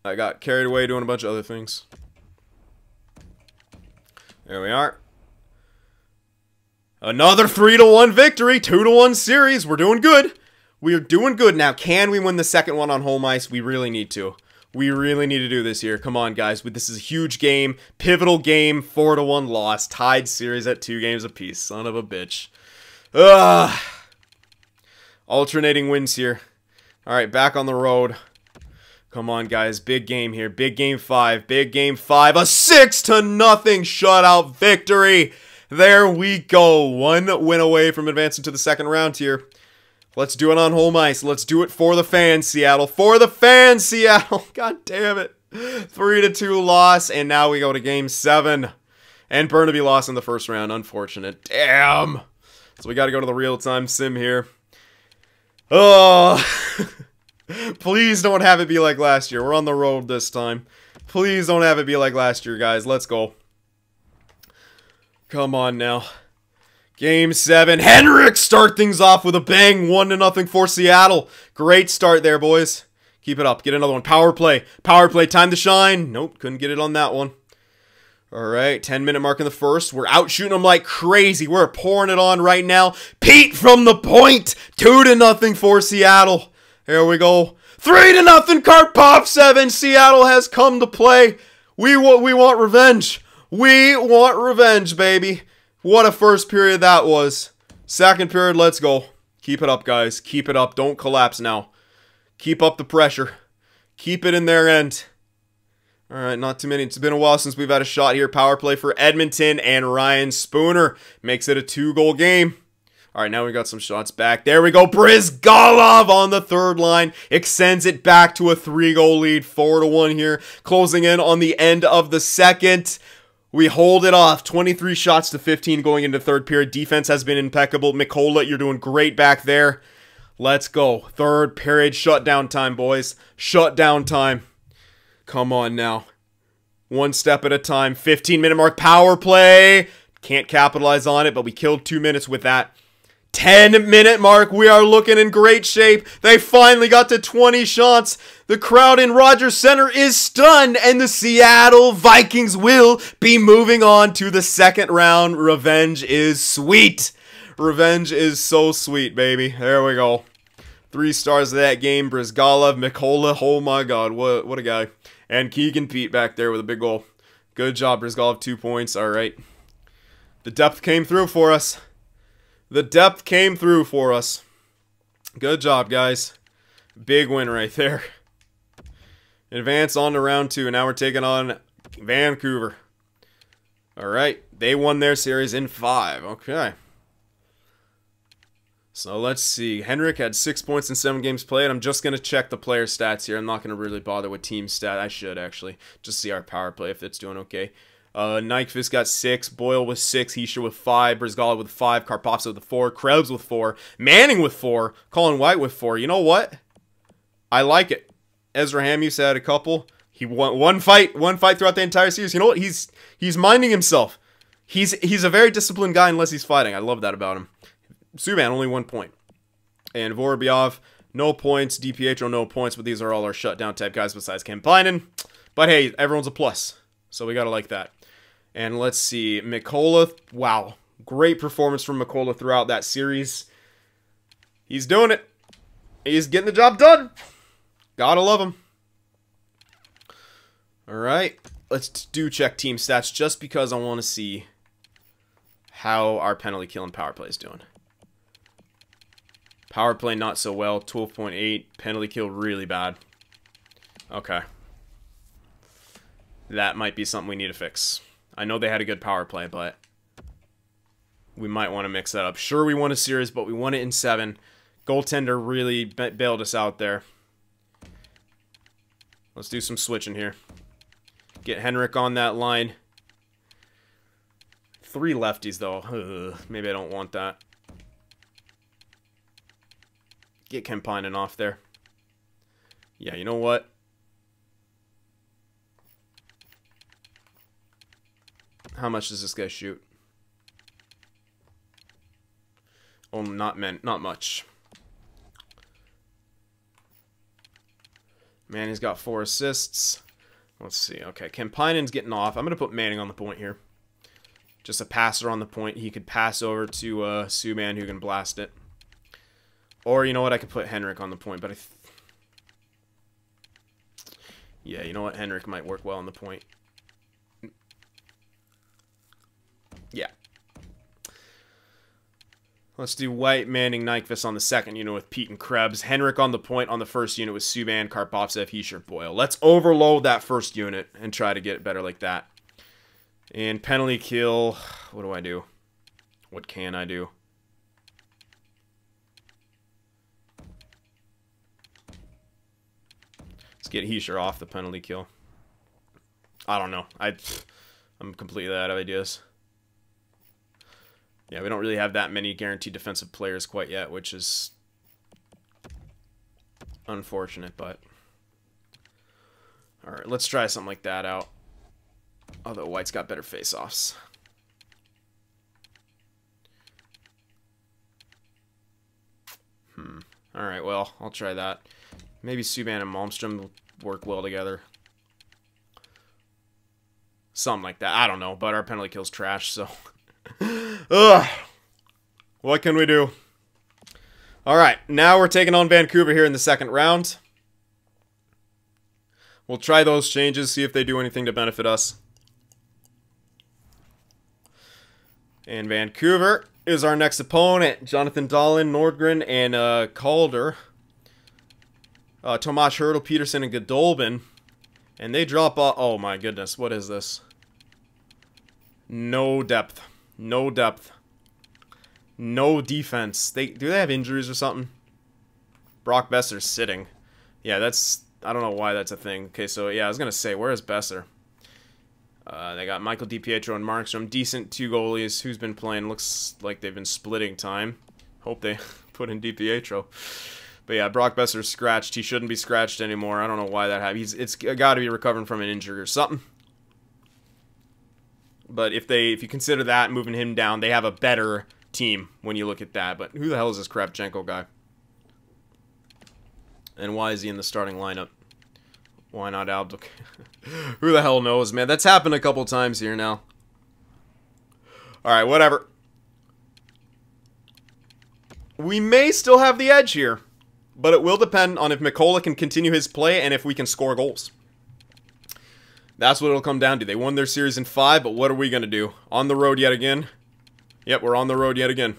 I got carried away doing a bunch of other things. There we are. Another 3-1 victory. 2-1 series. We're doing good. We are doing good. Now, can we win the second one on home ice? We really need to. We really need to do this here. Come on, guys. This is a huge game. Pivotal game. 4-1 loss. Tied series at 2 games apiece. Son of a bitch. Ugh. Alternating wins here. Alright, back on the road. Come on, guys. Big game here. Big game 5. Big game 5. A 6-0 shutout victory. There we go. 1 win away from advancing to the second round here. Let's do it on home ice. Let's do it for the fans, Seattle. For the fans, Seattle. God damn it. 3-2 loss, and now we go to game 7. And Burnaby lost in the first round. Unfortunate. Damn. So we got to go to the real-time sim here. Oh. Please don't have it be like last year. We're on the road this time. Please don't have it be like last year, guys. Let's go. Come on now. Game 7. Henrik start things off with a bang. 1-0 for Seattle. Great start there, boys. Keep it up. Get another one. Power play. Power play. Time to shine. Nope. Couldn't get it on that one. Alright. 10-minute mark in the first. We're out shooting them like crazy. We're pouring it on right now. Pete from the point. 2-0 for Seattle. Here we go. 3-0. Karpov 7. Seattle has come to play. We want revenge. We want revenge, baby. What a first period that was. Second period, let's go. Keep it up, guys. Keep it up. Don't collapse now. Keep up the pressure. Keep it in their end. Alright, not too many. It's been a while since we've had a shot here. Power play for Edmonton, and Ryan Spooner makes it a 2-goal game. Alright, now we got some shots back. There we go. Brizgalov on the third line. Extends it back to a 3-goal lead. 4-1 here. Closing in on the end of the second. We hold it off. 23 shots to 15 going into third period. Defense has been impeccable. Mikola, you're doing great back there. Let's go. Third period shutdown time, boys. Shutdown time. Come on now. One step at a time. 15-minute mark. Power play. Can't capitalize on it, but we killed 2 minutes with that. 10-minute mark. We are looking in great shape. They finally got to 20 shots. The crowd in Rogers Center is stunned, and the Seattle Vikings will be moving on to the second round. Revenge is sweet. Revenge is so sweet, baby. There we go. 3 stars of that game. Brizgalov, Mikola. Oh my god, what a guy. And Keegan Pete back there with a big goal. Good job, Brizgalov. 2 points. All right. The depth came through for us. The depth came through for us. Good job, guys. Big win right there. Advance on to round 2. Now we're taking on Vancouver. Alright. They won their series in 5. Okay. So let's see. Henrik had 6 points in 7 games played. I'm just going to check the player stats here. I'm not going to really bother with team stat. I should, actually. Just see our power play if it's doing okay. Nyquist got 6. Boyle with 6. Hischier with 5. Barzal with 5. Karpovtsev with 4. Krebs with 4. Manning with 4. ColinWhite with 4. You know what? I like it. Ezra Hamus had a couple. He won one fight throughout the entire series. You know what? He's minding himself. He's a very disciplined guy unless he's fighting. I love that about him. Subban, only 1 point. And Vorobyev, no points. DiPietro, no points. But these are all our shutdown type guys besides Kemppainen. But hey, everyone's a plus. So we got to like that. And let's see. Mikkola, wow. Great performance from Mikkola throughout that series. He's doing it. He's getting the job done. Gotta love him. Alright. Let's do check team stats just because I want to see how our penalty kill and power play is doing. Power play not so well, 12.8. Penalty kill really bad. Okay. That might be something we need to fix. I know they had a good power play, but we might want to mix that up. Sure, we won a series, but we won it in 7. Goaltender really bailed us out there. Let's do some switching here. Get Henrik on that line. 3 lefties, though. Ugh, maybe I don't want that. Get Kemppainen off there. Yeah, you know what? How much does this guy shoot? Oh, not much. Manning's got 4 assists. Let's see. Okay, Kemppainen's getting off. I'm going to put Manning on the point here. Just a passer on the point. He could pass over to Subban, who can blast it. Or, you know what? I could put Henrik on the point, but yeah, you know what? Henrik might work well on the point. Yeah. Let's do White, Manning, Nyquist on the second unit with Pete and Krebs. Henrik on the point on the first unit with Subban, Karpovtsev, Hischier, Boyle. Let's overload that first unit and try to get it better like that. And penalty kill, what do I do? What can I do? Let's get Hischier off the penalty kill. I don't know. I'm completely out of ideas. Yeah, we don't really have that many guaranteed defensive players quite yet, which is unfortunate, but alright, let's try something like that out. Although White's got better face-offs. Alright, well, I'll try that. Maybe Subban and Malmstrom will work well together. Something like that. I don't know, but our penalty kill's trash, so... Ugh. What can we do? Alright, now we're taking on Vancouver here in the second round. We'll try those changes, see if they do anything to benefit us. And Vancouver is our next opponent. Jonathan Dahlin, Nordgren, and Calder. Tomas Hertl, Peterson, and Godolbin. And they drop off... Oh my goodness, what is this? No depth. No depth. No defense. Do they have injuries or something? Brock Besser's sitting. Yeah, that's... I don't know why that's a thing. Okay, so yeah, I was going to say, where is Besser? They got Michael DiPietro and Markstrom. Decent 2 goalies. Who's been playing? Looks like they've been splitting time. Hope they put in DiPietro. But yeah, Brock Besser's scratched. He shouldn't be scratched anymore. I don't know why that happened. It's got to be recovering from an injury or something. But if you consider that, moving him down, they have a better team when you look at that. But who the hell is this Kravchenko guy? And why is he in the starting lineup? Why not Abdul? Who the hell knows, man? That's happened a couple times here now. Alright, whatever. We may still have the edge here. But it will depend on if Mikkola can continue his play and if we can score goals. That's what it'll come down to. They won their series in 5, but what are we going to do? On the road yet again? Yep, we're on the road yet again.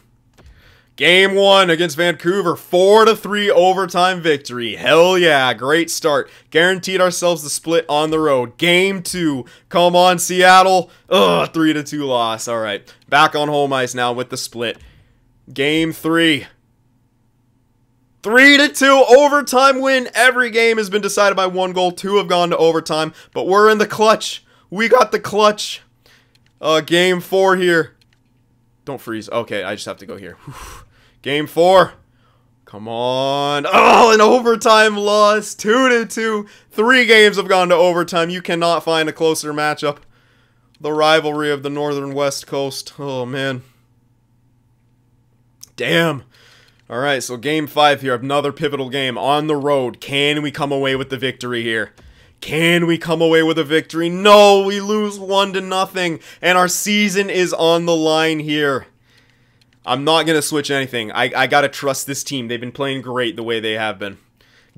Game 1 against Vancouver. 4-3 overtime victory. Hell yeah, great start. Guaranteed ourselves the split on the road. Game 2. Come on, Seattle. Ugh, 3-2 loss. Alright, back on home ice now with the split. Game 3. 3-2 overtime win. Every game has been decided by 1 goal. 2 have gone to overtime, but we're in the clutch. We got the clutch. Game 4 here. Don't freeze. Okay, I just have to go here. Whew. Game 4. Come on. Oh, an overtime loss. 2-2. 3 games have gone to overtime. You cannot find a closer matchup. The rivalry of the Northern West Coast. Oh, man. Damn. All right, so game 5 here. Another pivotal game on the road. Can we come away with the victory here? Can we come away with a victory? No, we lose 1-0, and our season is on the line here. I'm not going to switch anything. I got to trust this team. They've been playing great the way they have been.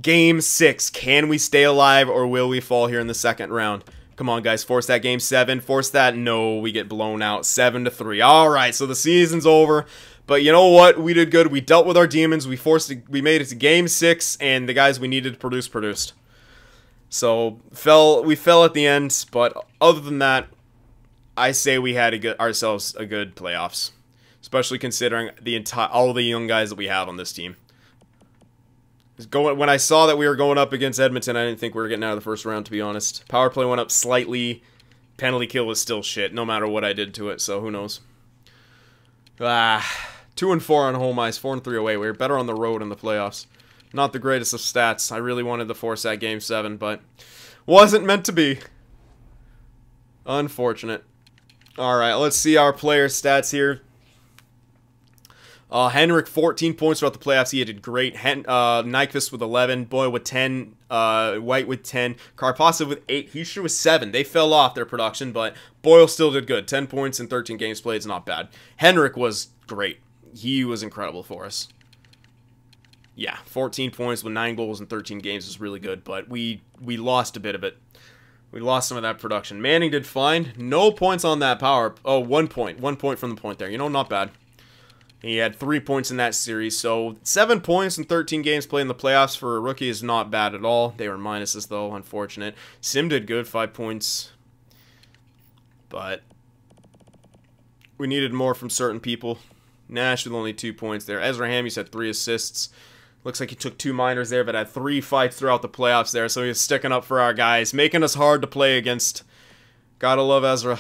Game 6. Can we stay alive, or will we fall here in the second round? Come on, guys. Force that game 7. Force that. No, we get blown out 7-3. All right, so the season's over. But you know what? We did good. We dealt with our demons. We made it to game 6, and the guys we needed to produce produced. So we fell at the end, but other than that, I say we had ourselves a good playoffs, especially considering all the young guys that we have on this team. When I saw that we were going up against Edmonton, I didn't think we were getting out of the first round, to be honest. Power play went up slightly. Penalty kill was still shit, no matter what I did to it, so who knows. 2-4 on home ice, 4-3 away. We were better on the road in the playoffs. Not the greatest of stats. I really wanted to force that game 7, but wasn't meant to be. Unfortunate. Alright, let's see our player stats here. Henrik, 14 points throughout the playoffs. He did great. Nyquist with 11. Boyle with 10. White with 10. Karpasa with 8. Hischer with 7. They fell off their production, but Boyle still did good. 10 points in 13 games played is not bad. Henrik was great. He was incredible for us. Yeah, 14 points with 9 goals in 13 games is really good, but we lost a bit of it. We lost some of that production. Manning did fine. No points on that power. Oh, 1 point. 1 point from the point there. You know, not bad. He had 3 points in that series, so 7 points in 13 games played in the playoffs for a rookie is not bad at all. They were minuses, though, unfortunate. Sim did good, 5 points. But we needed more from certain people. Nash with only 2 points there. Ezra Hammies had 3 assists. Looks like he took 2 minors there, but had 3 fights throughout the playoffs there, so he was sticking up for our guys, making us hard to play against. Gotta love Ezra.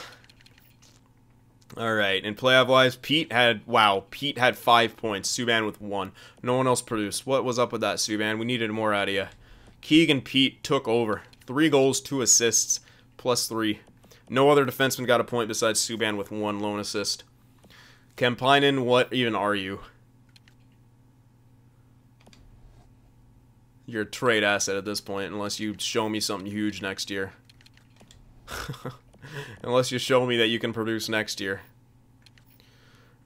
Alright, and playoff-wise, Pete had 5 points. Subban with 1. No one else produced. What was up with that, Subban? We needed more out of you. Keegan Pete took over. 3 goals, 2 assists, plus 3. No other defenseman got a point besides Subban with 1 lone assist. Kemppainen, what even are you? You're a trade asset at this point, unless you show me something huge next year. Unless you show me that you can produce next year.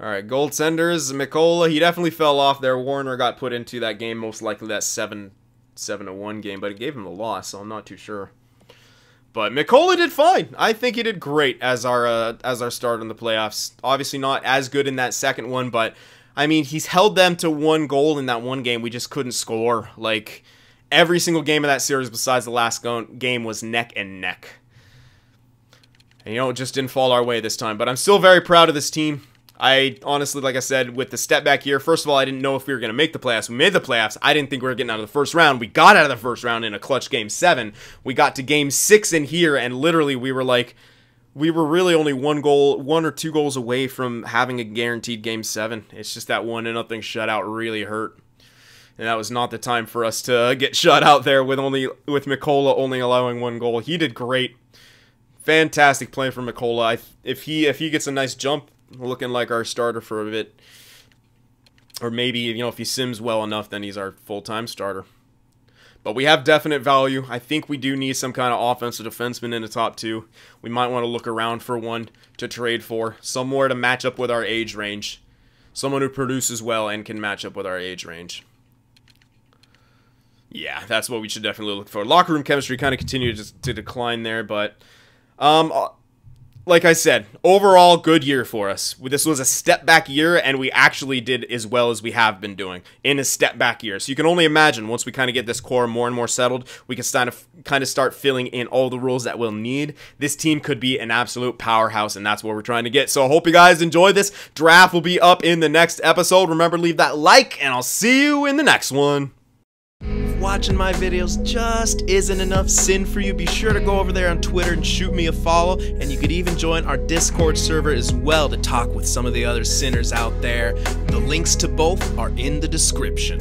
Alright, goaltenders, Mikola, he definitely fell off there. Warner got put into that game, most likely that 7-1 game, but it gave him the loss, so I'm not too sure. But Mikola did fine. I think he did great as our starter in the playoffs. Obviously not as good in that second one, but I mean, he's held them to 1 goal in that one game. We just couldn't score. Like, every single game of that series besides the last game was neck and neck. And, you know, it just didn't fall our way this time. But I'm still very proud of this team. I honestly, like I said, with the step back here, first of all, I didn't know if we were going to make the playoffs. We made the playoffs. I didn't think we were getting out of the first round. We got out of the first round in a clutch game 7. We got to game 6 in here, and literally we were like, we were really only 1 or 2 goals away from having a guaranteed game 7. It's just that 1-0 shutout really hurt. And that was not the time for us to get shut out there with Mikola only allowing 1 goal. He did great. Fantastic play from Mikola. If he gets a nice jump, looking like our starter for a bit. Or maybe, you know, if he sims well enough, then he's our full-time starter. But we have definite value. I think we do need some kind of offensive defenseman in the top 2. We might want to look around for one to trade for. Somewhere to match up with our age range. Someone who produces well and can match up with our age range. Yeah, that's what we should definitely look for. Locker room chemistry kind of continued to decline there, but like I said, overall good year for us. This was a step back year, and we actually did as well as we have been doing in a step back year. So you can only imagine once we kind of get this core more and more settled, we can kind of start filling in all the roles that we'll need. This team could be an absolute powerhouse, and that's what we're trying to get. So I hope you guys enjoy this. Draft will be up in the next episode. Remember, leave that like, and I'll see you in the next one. Watching my videos just isn't enough sin for you, be sure to go over there on Twitter and shoot me a follow, and you could even join our Discord server as well to talk with some of the other sinners out there. The links to both are in the description.